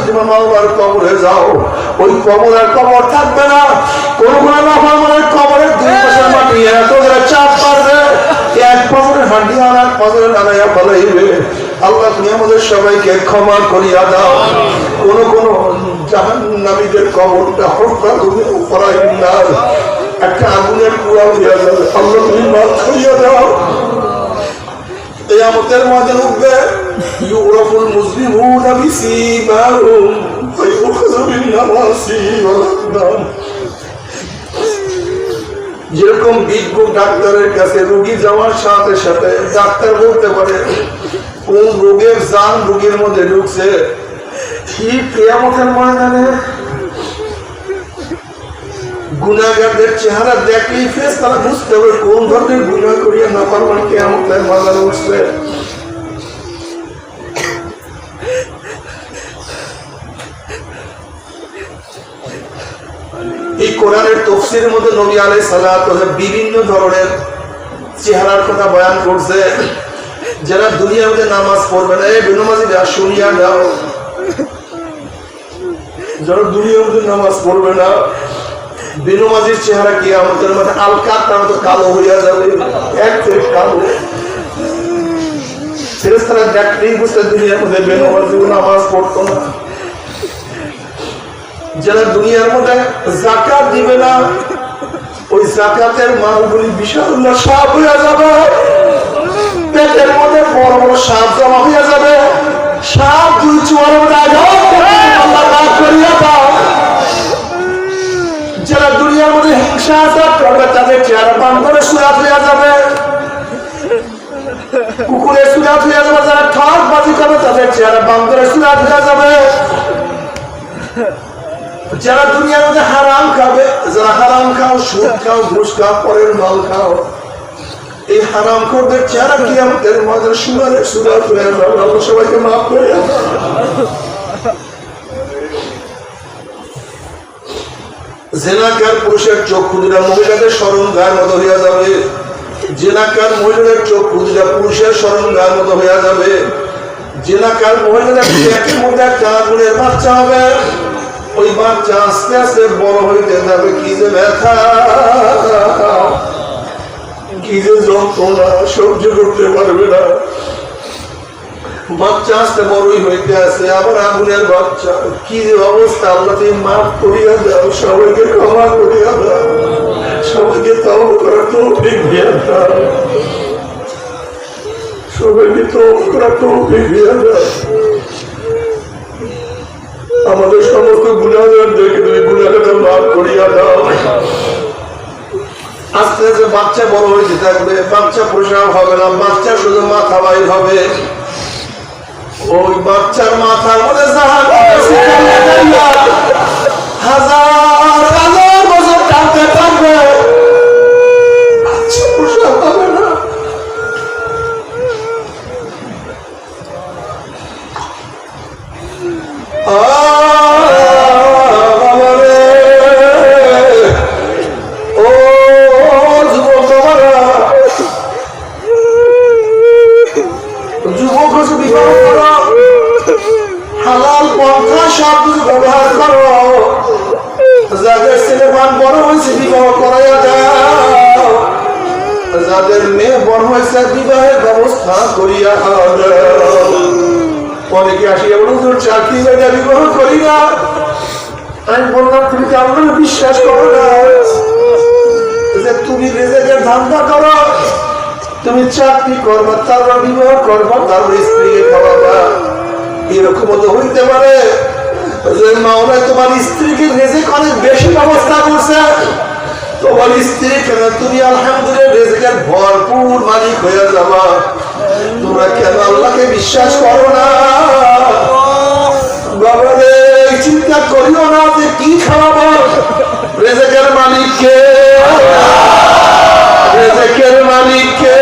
যদি মাওলার কবরে যাও, ওই কবরের কবর থাকবে না, কোন নাফরমানের কবরের দুই পাশের মাটি এত করে চাপ পারবে, এক পাথরের হাঁটি আর এক পাথরের আড়াইয়া ফলাইবে। আল্লাহ তুমি আমাদের সবাইকে ক্ষমা করিয়া দাও। কোন কোন জাহান্নামীদের কবরটা হত্যা করাই না, একটা আগুনের কুয়া হইয়া যাবে। আল্লাহ তুমি মাফ করিয়া দাও। কিয়ামতের ময়দানে উঠবে, ইউরাফুল মুসলিমুনা বিসীমাহুম ওয়া ইউখাযু বিন-নাওয়াসি ওয়াল আকদাম। যেরকম বিজ্ঞ ডাক্তারের কাছে রোগী যাওয়ার সাথে সাথে ডাক্তার বলতে পারে কোন রোগের জান রোগীর মধ্যে ঢুকছে, ঠিক কিয়ামতের ময়দানে গুনাহগারদের চেহারা দেখলেই ফেস তারা বুঝতে হবে কোন ধরনের গুনাহ করিয়া নাফরমান কিয়ামতের ময়দানে উঠছে। এই কোরআনের তাফসীরের মধ্যে নবী আলাইহিস সালাতু ওয়াস সালাম বিভিন্ন ধরনের চেহারার কথা বয়ান করছে। যারা দুনিয়ার মধ্যে নামাজ পড়বে না, এই বেনামাজিরা শুনিয়া দাও, যারা দুনিয়ার মধ্যে নামাজ পড়বে না, বেনামাজির চেহারা কিয়ামতের মধ্যে আলকাতার মতো কালো হইয়া যাবে, এক থেকে কালো। ফেরেশতারা দেখলেই বুঝতে দুনিয়ার মধ্যে বেনামাজি নামাজ পড়তো না। যারা দুনিয়ার মধ্যে যাকাত দিবে না, ওই যাকাতের মালগুলি বিশাল সাপ হইয়া যাবে, পেটের মধ্যে বড় বড় সাপ জমা হইয়া যাবে। সাপ দুই চোয়ার মধ্যে আল্লাহ মাফ করিয়া দাও। যারা দুনিয়ার মধ্যে হিংসা করবে তাদের চেহারা বান্দরে সুরাত হইয়া যাবে, কুকুরের সুরাত হইয়া যাবে। যারা ঠকবাজি করবে তাদের চেহারা বান্দরে সুরাত হইয়া যাবে। যারা দুনিয়ার মধ্যে হারাম খাবে, যারা হারাম খাও, সুদ খাও, ঘুষ খাও, পরের মাল খাও, এই হারাম খোরদের চেহারা কিয়ামতের ময়দানে সুরারের সুরাত হয়ে যাবে। আল্লাহ সবাইকে মাফ করে দাও। জেনাকার পুরুষের চক্ষু দুটা মহিলাদের স্মরণ গায়ের মতো হইয়া যাবে। জেনাকার মহিলাদের চক্ষু দুটা পুরুষের স্মরণ গায়ের মতো হইয়া যাবে। জেনাকার মহিলাদের পেটের মধ্যে একটা আগুনের বাচ্চা হবে, ওই বাচ্চা আস্তে আস্তে বড় হইতে যাবে। কি যে ব্যথা, কি যে যন্ত্রণা, সহ্য করতে পারবে না। বাচ্চা আস্তে বড়ই হইতে আছে, আবার আগুনের বাচ্চা, কি যে অবস্থা। আল্লাহ তুমি মাফ করিয়া দাও, সবাইকে ক্ষমা করিয়া দাও, সবাইকে তওবা করার তৌফিক দিয়া দাও, সবাইকে তওবা করার তৌফিক দিয়া দাও। আমাদের সমস্ত গুনাহগারদেরকে তুমি গুনাহকে মাফ করিয়া দাও। আস্তে আস্তে বাচ্চা বড় হইতে থাকবে, বাচ্চা প্রসাব হবে না, বাচ্চা শুধু মাথা বাইর হবে। ওই বাচ্চার মাথার মধ্যে হাজার হাজার বছর টানতে থাকবে, বাচ্চা প্রসাব হবে না। হালাল পন্থা সব কিছু ব্যবহার করো। যাদের ছেলেমান বড় হয়েছে বিবাহ করাইয়া দাও, যাদের মেয়ে বড় হয়েছে বিবাহের ব্যবস্থা করিয়া দাও। অনেকে আসিয়া বলুন চাকরি হয়ে বিবাহ করি না। আমি বললাম তুমি কি আল্লাহকে বিশ্বাস করো না? যে তুমি রিজিকের ধান্দা করো, তুমি চাকরি করবা, তারপর বিবাহ করবা, তারপর স্ত্রীকে খাওয়াবা। এরকম তো হইতে পারে যে মাওলা তোমার স্ত্রীকে রিজিক অনেক বেশি ব্যবস্থা করছে, তোমার স্ত্রী কেন তুমি আলহামদুলিল্লাহ রিজিকের ভরপুর মালিক হয়ে যাবা। তোমরা কেন আল্লাহকে বিশ্বাস করো না? বাবা রে, চিন্তা করিও না যে কি খাওয়াবো। রিজিকের মালিককে, রিজিকের মালিককে।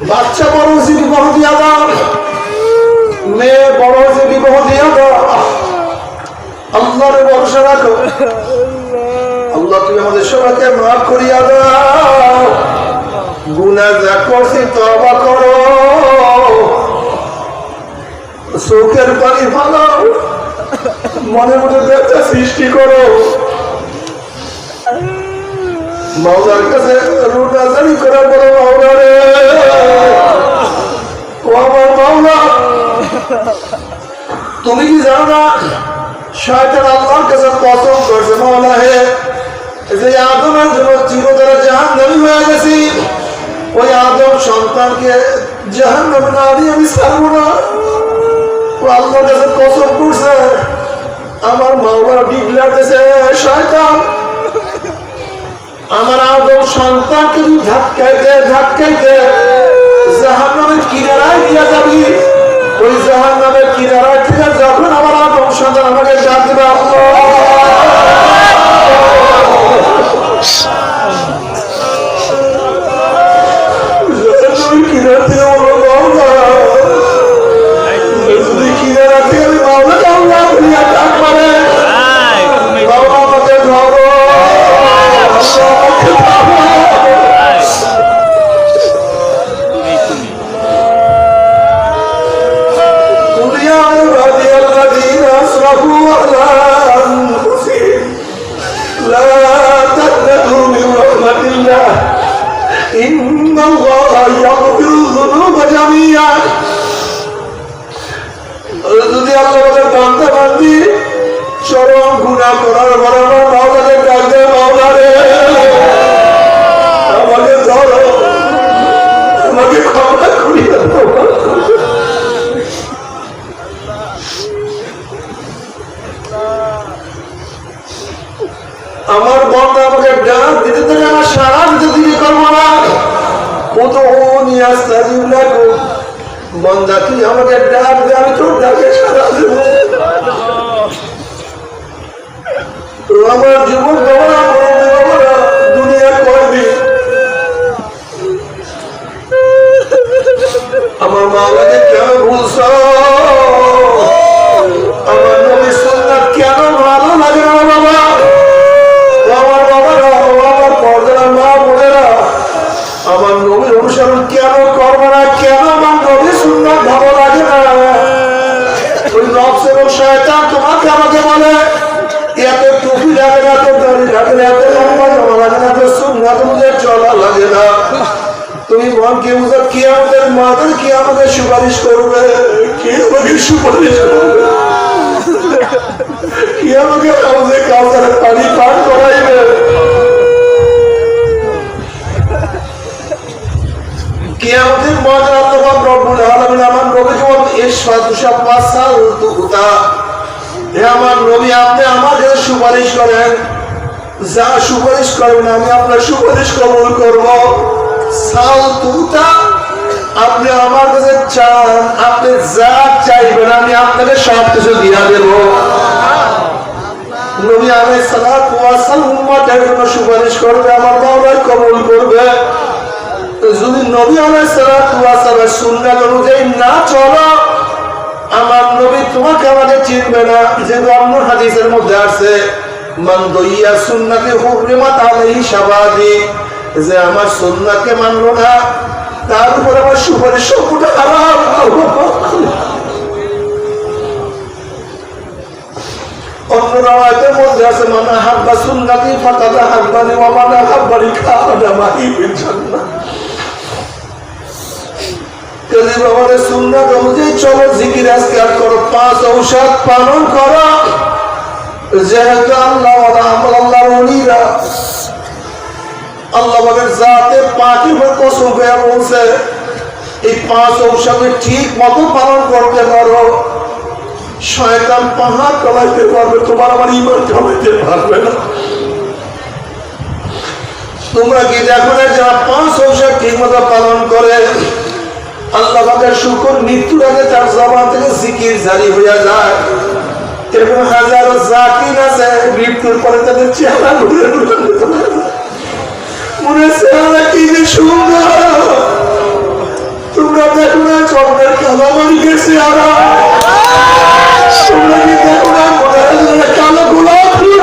বাচ্চা বড় হয়েছে বিবাহ দিয়া দাও, মেয়ে বড় হয়েছে বিবাহ দিয়া দাও। আল্লাহর ভরসা ভরসা রাখো। আল্লাহ তুমি আমাদের সবাইকে মাফ করিয়া দাও, গুনাহ যা করছি তওবা করো, চোখের পানি ফালাও, মনে মনে ব্যথা সৃষ্টি করো। মাওলার কাছে রুনাজারি করে বলো, মাওলা রে, ও আমার মাওলা, তুমি কি জানো না শয়তান আল্লাহর কাছে কসম করছে, মাওলা হে, যে আদমের জন্য চিরতরে জাহান্নামী হয়ে গেছি, ওই আদম সন্তানকে জাহান্নামে না দিয়ে আমি ছাড়বো না। ও আল্লাহর কাছে কসম করছে। আমার মাওলা ডিক্লেয়ার দিয়েছে, শয়তান আমার আদম সন্তানকে তুই ধাক্কাইতে ধাক্কাইতে জাহান্নামের কিনারায় দিয়া যাবি। ওই জাহান্নামের কিনারায় থেকে যখন আমার আদম সন্তান আমাকে ডাক দেবে, কিনার থেকে বলো, যদি কিনারা থেকে আমি মাওলাকে আল্লাহ বলিয়া ডাক মারে, বাবা আমাকে ধরো, যদি আল্লাহ বান্দা বান্দি চরম গুনাহ করার পরে আমার মাওলাকে ডাক দেয়, মাওলা রে, আমাকে ধরো, আমাকে ক্ষমা করিয়া দাও। আমার বন্ধা আমাকে ডাক দিতে থাকে, আমার সারা দিতে দিকে করবো না। কত নিয়ে আসতে বন্ধা, তুই আমাকে ডাক দে, আমি তোর ডাকে সারা দেব। আমার জীবন দুনিয়া করবি, আমার মাওলাকে কেন ভুলছ? আমার নবী সুন্নাত কেন ভালো লাগে না বাবা? আমার বাবারা, আমার পর্দারা মা বোনেরা, আমার নবীর অনুসরণ কেন করবো না? কেন আমার নবীর সুন্নাত ভালো লাগে না? ওই নফস এবং শয়তান তোমাকে আমাকে বলে, এত টুপি লাগে না, তো দাড়ি লাগে না, এত লম্বা জামা লাগে না, তো সুন্নাত অনুযায়ী চলা লাগে না। তুমি মনকে বুঝো, কে আমাদের মাদের, কে আমাকে সুপারিশ করবে? কে আমাকে সুপারিশ করবে? কে আমাকে কাউকে পানি পান করাইবে? কে আমাদের মজা তোমার রব্বুল আলামিন আমার নবীকে বলেন, ইসফাতুশা পাসাল তুতা, হে আমার নবী, আপনি আমার কাছে সুপারিশ করেন, যা সুপারিশ করবেন আমি আপনার সুপারিশ কবুল করব। সাল তুতা, আপনি আমার কাছে চান, আপনি যা চাইবেন আমি আপনাকে সব কিছু দিয়া দেব। নবী আলাইহিস সালাতু ওয়াস সালাম উম্মতের জন্য সুপারিশ করবে, আমার মাওলা কবুল করবে। যদি নবী আলাইহিস সালাতু ওয়াস সালামের সুন্নাত অনুযায়ী না চলো, আমার নবী তোমাকে আমাকে চিনবে না। যেহেতু অন্য হাদিসের মধ্যে আছে, মান দইয়া সুন্নতি হুররিমাত আলাইহি শাবাদি, যে আমার সুন্নাতকে মানলো না তার উপর আমার সুপারিশ সম্পূর্ণ হারাম। অন্য রাওয়ায়াতের মধ্যে আছে, মান আহাব্বা সুন্নতি ফাকাদ আহাব্বানি ওয়া মান আহাব্বানি কানা মাই ফিল জান্নাহ। কাজী আমাদের সুন্নাত অনুযায়ী চলো, জিকির আজকার করো, 5 ঔষধ পালন করো। যেহেতু আল্লাহ আল্লাহর ওলিরা আল্লাহ পাকের জাতে পাকের উপর কসম করে বলছে, এই 5 ঔষধ ঠিক মতো পালন করতে পারো, শয়তান পাহাড় কমাইতে পারবে, তোমার আমার ঈমান কমাইতে পারবে না। তোমরা কি দেখো না, যারা 5 ঔষধ ঠিক মতো পালন করে আল্লাহ পাকের শুকর, মৃত্যুর আগে তার জবান থেকে জিকির জারি হইয়া যায়। এবং হাজারো জাকির আছে, মৃত্যুর পরে তাদের চেহারা মনে চেহারা কি যে সুন্দর। তোমরা দেখো না চন্দ্রের কালো মালিকের চেহারা, তোমরা কি দেখো না মনে কালো গোলাপ ফুল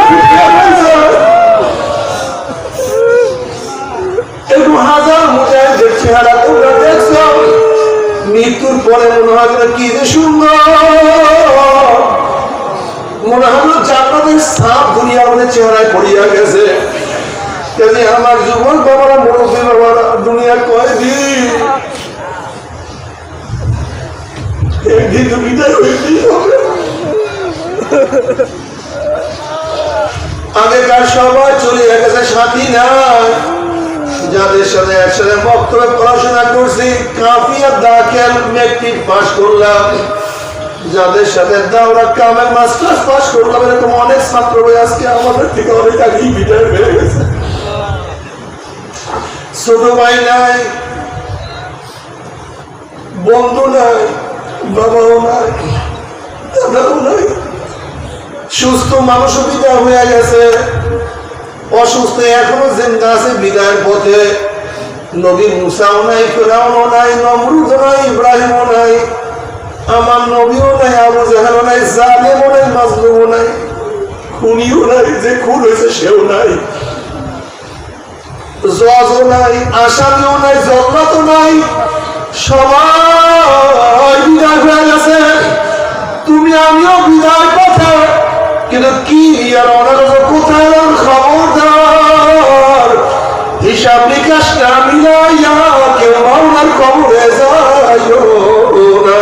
হলো জান্নাতের সাপ দুনিয়া আমাদের চেহারায় পড়িয়া গেছে। আমার যুবক বাবারা, মুরব্বী বাবারা, দুনিয়া কয়দিন, একদিন তো বিদায় হইতেই হবে। আগেকার সবাই চলে গেছে, সাথী নাই, যাদের সাথে একসাথে বক্তব্য পড়াশোনা করছি, কাফিয়া দাখিল মেট্রিক পাস করলাম, যাদের সাথে দাওরা কামেল মাস্টার্স পাস করলাম, এরকম অনেক ছাত্র আজকে আমাদের থেকে অনেক আগেই বিদায় হয়ে গেছে। ছোট ভাই নাই, বন্ধু নাই, বাবাও নাই, দাদাও নাই, সুস্থ মানুষও বিদায় হয়ে গেছে, অসুস্থ এখনো জিন্দা আছে বিদায়ের পথে। নবী মুসাও নাই, ফিরআউনও নাই, নমরুদও নাই, ইব্রাহিমও নাই, আমার নবীও নাই, আবু জাহেলও নাই, জালেমও নাই, মাজলুমও নাই, খুনিও নাই, যে খুন হয়েছে সেও নাই, জজও নাই, আসামিও নাই, জল্লাদও নাই, সবাই বিদায় হয়ে গেছে। তুমি আমিও বিদায় পথে, কিন্তু কি আর অনাগত কোথায় খবরদার, হিসাব নিকাশ না মিলাইয়া কেউ মাওলার কবরে যায় না।